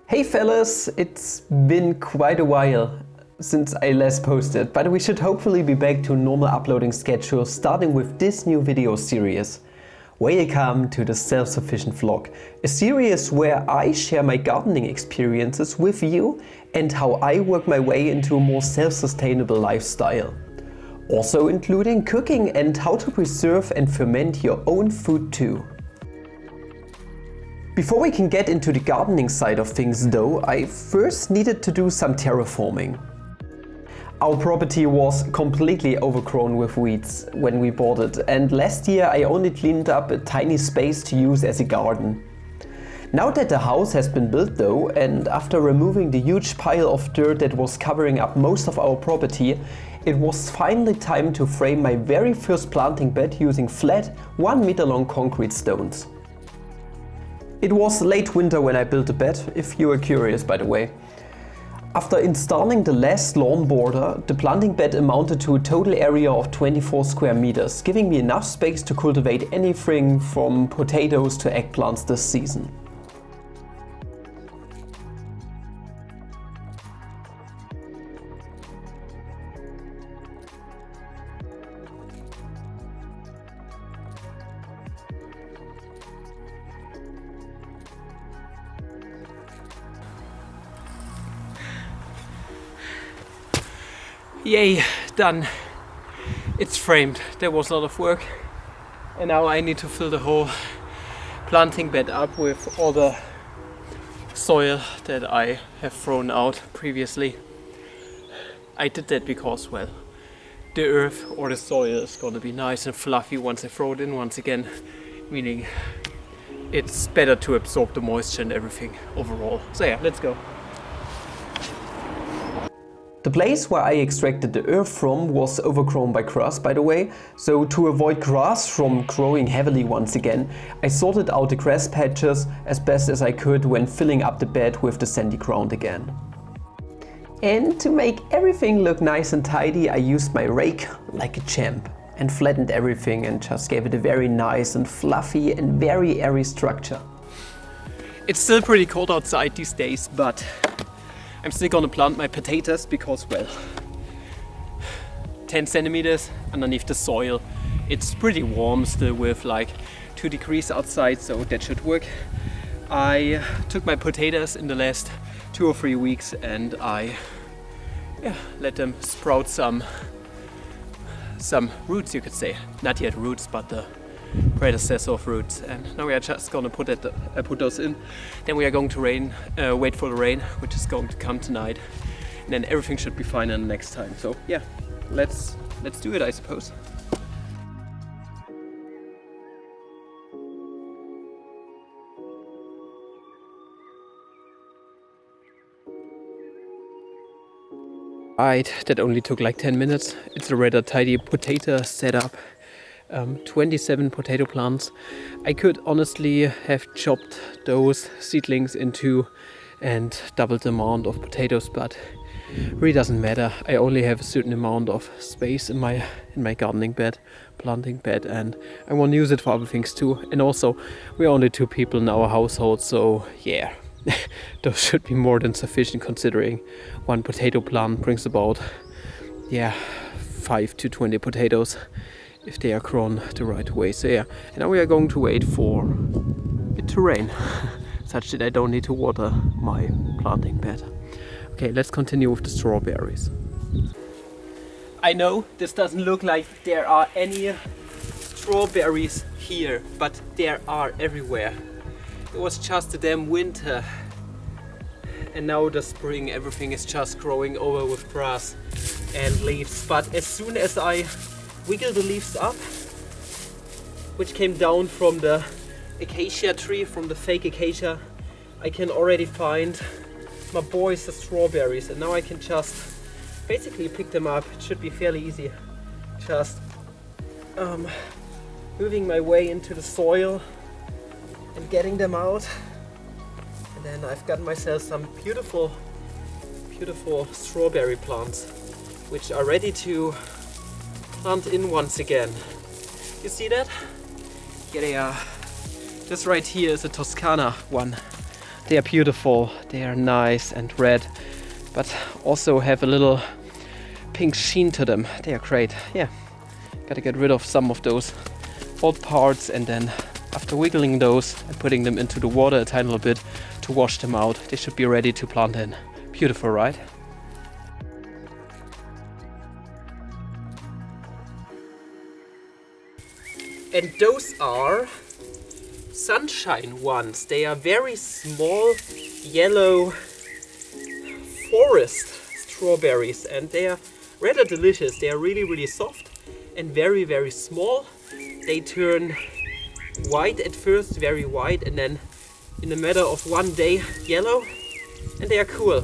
Hey fellas, it's been quite a while since I last posted, but we should hopefully be back to a normal uploading schedule starting with this new video series. Welcome to the Self-Sufficient Vlog, a series where I share my gardening experiences with you and how I work my way into a more self-sustainable lifestyle. Also including cooking and how to preserve and ferment your own food too. Before we can get into the gardening side of things though, I first needed to do some terraforming. Our property was completely overgrown with weeds when we bought it, and last year I only cleaned up a tiny space to use as a garden. Now that the house has been built though, and after removing the huge pile of dirt that was covering up most of our property, it was finally time to frame my very first planting bed using flat 1 meter long concrete stones. It was late winter when I built the bed, if you are curious by the way. After installing the last lawn border, the planting bed amounted to a total area of 24 square meters, giving me enough space to cultivate anything from potatoes to eggplants this season. Yay, done. It's framed. There was a lot of work and now I need to fill the whole planting bed up with all the soil that I have thrown out previously. I did that because, well, the earth or the soil is gonna be nice and fluffy once I throw it in once again, meaning it's better to absorb the moisture and everything overall. So yeah, let's go. The place where I extracted the earth from was overgrown by grass, by the way, so to avoid grass from growing heavily once again, I sorted out the grass patches as best as I could when filling up the bed with the sandy ground again. And to make everything look nice and tidy, I used my rake like a champ and flattened everything and just gave it a very nice and fluffy and very airy structure. It's still pretty cold outside these days, but I'm still gonna plant my potatoes because, well, 10 centimeters underneath the soil. It's pretty warm still with like 2 degrees outside, so that should work. I took my potatoes in the last 2 or 3 weeks and I let them sprout some roots, you could say. Not yet roots, but the predecessor of roots, and now we are just gonna put those in. Then we are going to wait for the rain, which is going to come tonight, and then everything should be fine in the next time. So yeah, let's do it, I suppose. Right, that only took like 10 minutes. It's a rather tidy potato setup. 27 potato plants. I could honestly have chopped those seedlings into and doubled the amount of potatoes, but really doesn't matter. I only have a certain amount of space in my gardening bed, planting bed, and I want to use it for other things too. And also, we're only 2 people in our household, so yeah, those should be more than sufficient considering 1 potato plant brings about 5 to 20 potatoes if they are grown the right way. So yeah, and now we are going to wait for it to rain such that I don't need to water my planting bed. Okay, let's continue with the strawberries. I know this doesn't look like there are any strawberries here, but there are everywhere. It was just a damn winter and now the spring everything is just growing over with grass and leaves. But as soon as I wiggle the leaves up, which came down from the acacia tree, from the fake acacia, I can already find my boys the strawberries, and now I can just basically pick them up. It should be fairly easy. Just moving my way into the soil and getting them out, and then I've got myself some beautiful strawberry plants which are ready to plant in once again. You see that? Yeah, they are. This right here is a Toscana one. They are beautiful, they are nice and red, but also have a little pink sheen to them. They are great. Yeah, gotta get rid of some of those old parts, and then after wiggling those and putting them into the water a tiny little bit to wash them out, they should be ready to plant in. Beautiful, right? And those are sunshine ones. They are very small yellow forest strawberries, and they are rather delicious. They are really soft and very small. They turn white at first, very white, and then in a matter of one day yellow, and they are cool.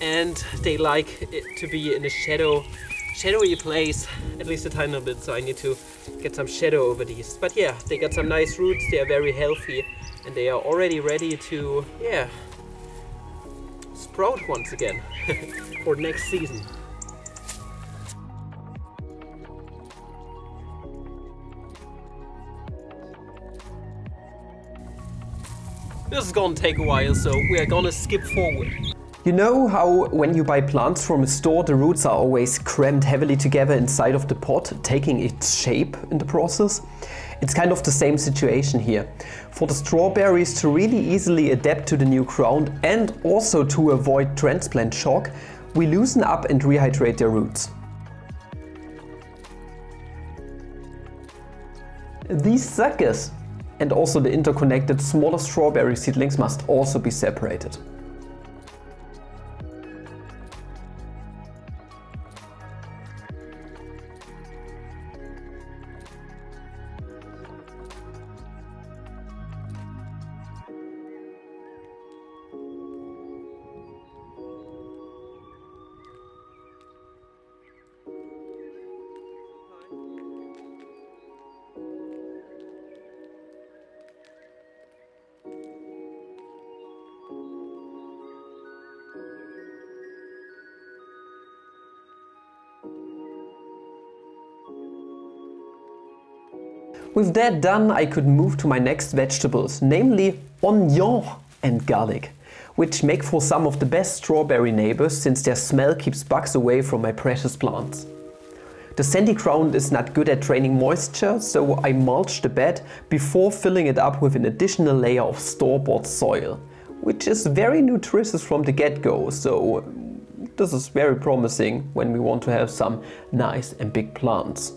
And they like it to be in a shadowy place, at least a tiny bit, so I need to get some shadow over these. But yeah, they got some nice roots, they are very healthy, and they are already ready to, yeah, sprout once again for next season. This is gonna take a while, so we are gonna skip forward. You know how when you buy plants from a store, the roots are always crammed heavily together inside of the pot, taking its shape in the process? It's kind of the same situation here. For the strawberries to really easily adapt to the new ground and also to avoid transplant shock, we loosen up and rehydrate their roots. These suckers and also the interconnected smaller strawberry seedlings must also be separated. With that done, I could move to my next vegetables, namely onion and garlic, which make for some of the best strawberry neighbors since their smell keeps bugs away from my precious plants. The sandy ground is not good at draining moisture, so I mulch the bed before filling it up with an additional layer of store-bought soil, which is very nutritious from the get-go, so this is very promising when we want to have some nice and big plants.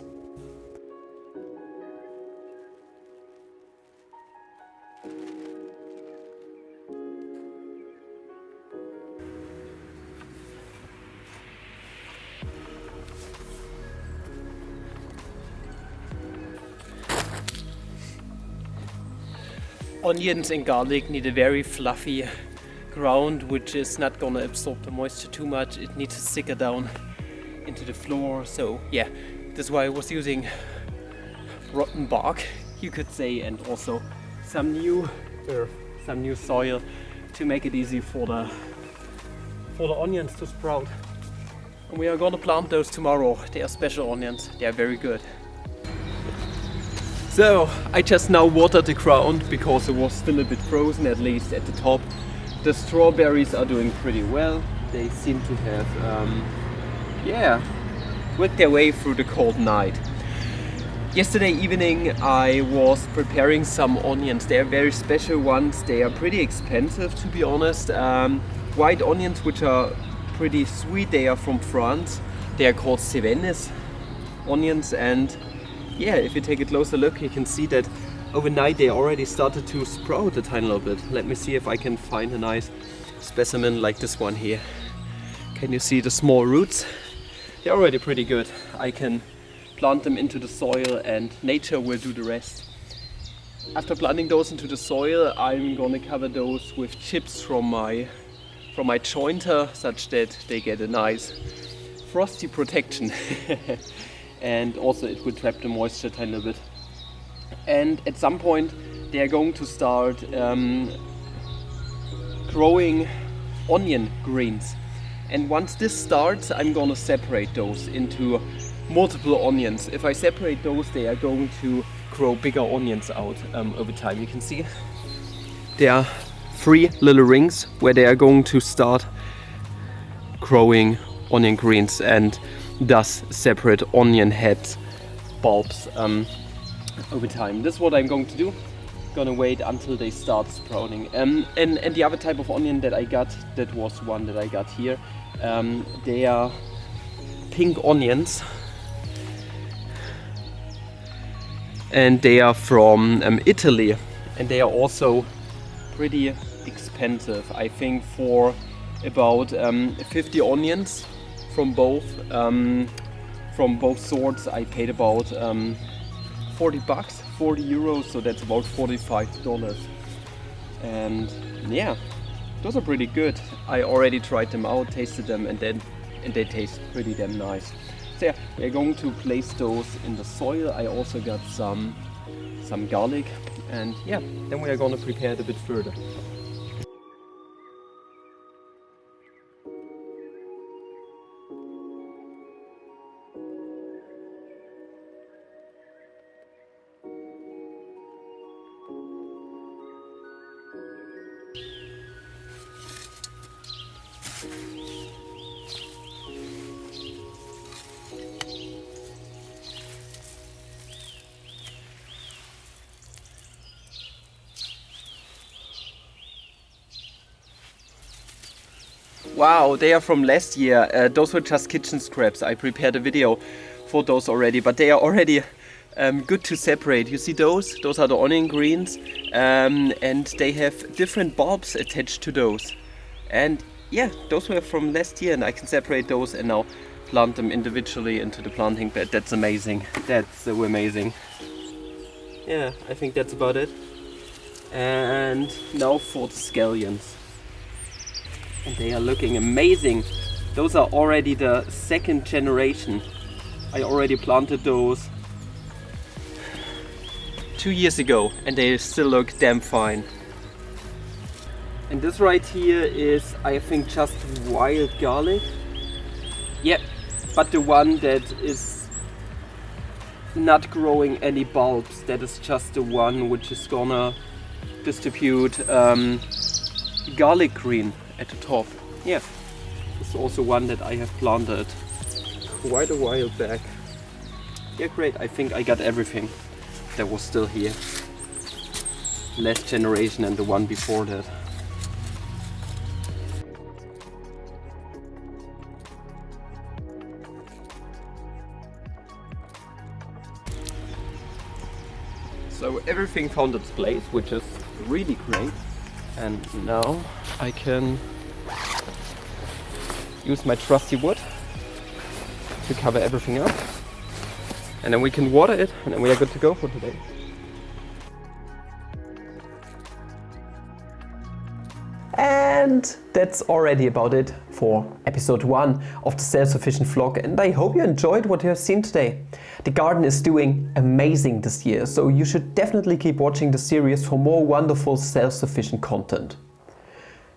Onions and garlic need a very fluffy ground, which is not gonna absorb the moisture too much. It needs to stick it down into the floor. So yeah, that's why I was using rotten bark, you could say, and also some new earth, some new soil to make it easy for the onions to sprout. And we are gonna plant those tomorrow. They are special onions, they are very good. So I just now watered the ground because it was still a bit frozen, at least at the top. The strawberries are doing pretty well. They seem to have worked their way through the cold night. Yesterday evening I was preparing some onions. They are very special ones. They are pretty expensive, to be honest. White onions, which are pretty sweet. They are from France. They are called Cevennes onions, and yeah, if you take a closer look, you can see that overnight they already started to sprout a tiny little bit. Let me see if I can find a nice specimen like this one here. Can you see the small roots? They're already pretty good. I can plant them into the soil and nature will do the rest. After planting those into the soil, I'm gonna cover those with chips from my jointer, such that they get a nice frosty protection. And also it will trap the moisture a tiny little bit. And at some point they are going to start growing onion greens. And once this starts, I'm gonna separate those into multiple onions. If I separate those, they are going to grow bigger onions out over time. You can see they are 3 little rings where they are going to start growing onion greens and thus separate onion heads, bulbs over time. This is what I'm going to do. Gonna wait until they start sprouting. And the other type of onion that I got, that was one that I got here. They are pink onions, and they are from Italy, and they are also pretty expensive. I think for about 50 onions from both sorts I paid about 40 bucks, 40 euros, so that's about $45. And yeah, those are pretty good. I already tried them out, tasted them, and they taste pretty damn nice. So yeah, we're going to place those in the soil. I also got some garlic, and yeah, then we are going to prepare it a bit further. Wow, they are from last year. Those were just kitchen scraps. I prepared a video for those already, but they are already good to separate. You see those? Those are the onion greens, and they have different bulbs attached to those. And yeah, those were from last year, and I can separate those and now plant them individually into the planting bed. That's amazing. That's so amazing. Yeah, I think that's about it. And now for the scallions. And they are looking amazing. Those are already the second generation. I already planted those 2 years ago, and they still look damn fine. And this right here is, I think, just wild garlic. Yeah, but the one that is not growing any bulbs, that is just the one which is gonna distribute garlic green at the top. Yeah, it's also one that I have planted quite a while back. Yeah, great. I think I got everything that was still here. Last generation and the one before that. So everything found its place, which is really great. And now I can use my trusty wood to cover everything up. And then we can water it, and then we are good to go for today. And that's already about it for episode 1 of the Self-Sufficient vlog, and I hope you enjoyed what you have seen today. The garden is doing amazing this year, so you should definitely keep watching the series for more wonderful self-sufficient content.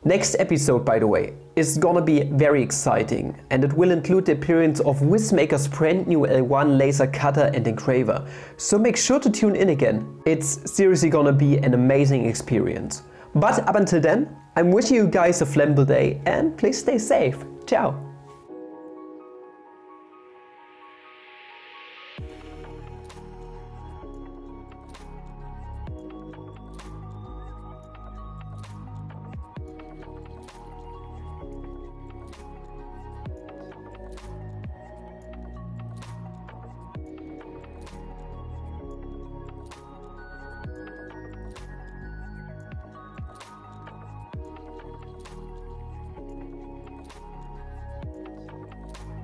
Next episode, by the way, is gonna be very exciting, and it will include the appearance of Wismaker's brand new L1 laser cutter and engraver, so make sure to tune in again. It's seriously gonna be an amazing experience. But up until then, I'm wishing you guys a flammable day, and please stay safe. Ciao!